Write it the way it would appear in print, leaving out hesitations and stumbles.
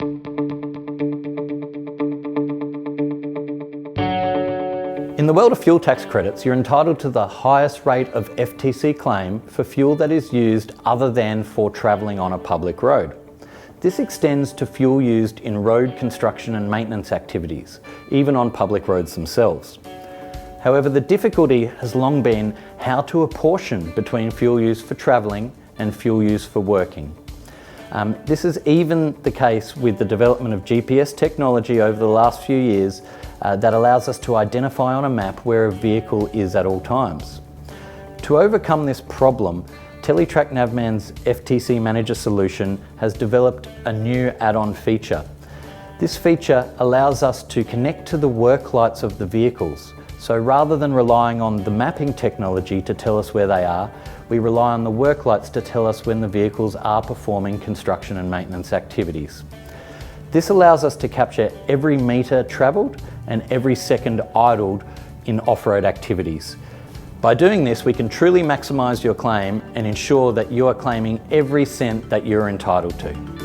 In the world of fuel tax credits, you're entitled to the highest rate of FTC claim for fuel that is used other than for travelling on a public road. This extends to fuel used in road construction and maintenance activities, even on public roads themselves. However, the difficulty has long been how to apportion between fuel used for travelling and fuel used for working. This is even the case with the development of GPS technology over the last few years that allows us to identify on a map where a vehicle is at all times. To overcome this problem, Teletrac Navman's FTC Manager solution has developed a new add-on feature. This feature allows us to connect to the work lights of the vehicles. So rather than relying on the mapping technology to tell us where they are, we rely on the work lights to tell us when the vehicles are performing construction and maintenance activities. This allows us to capture every metre travelled and every second idled in off-road activities. By doing this, we can truly maximise your claim and ensure that you are claiming every cent that you're entitled to.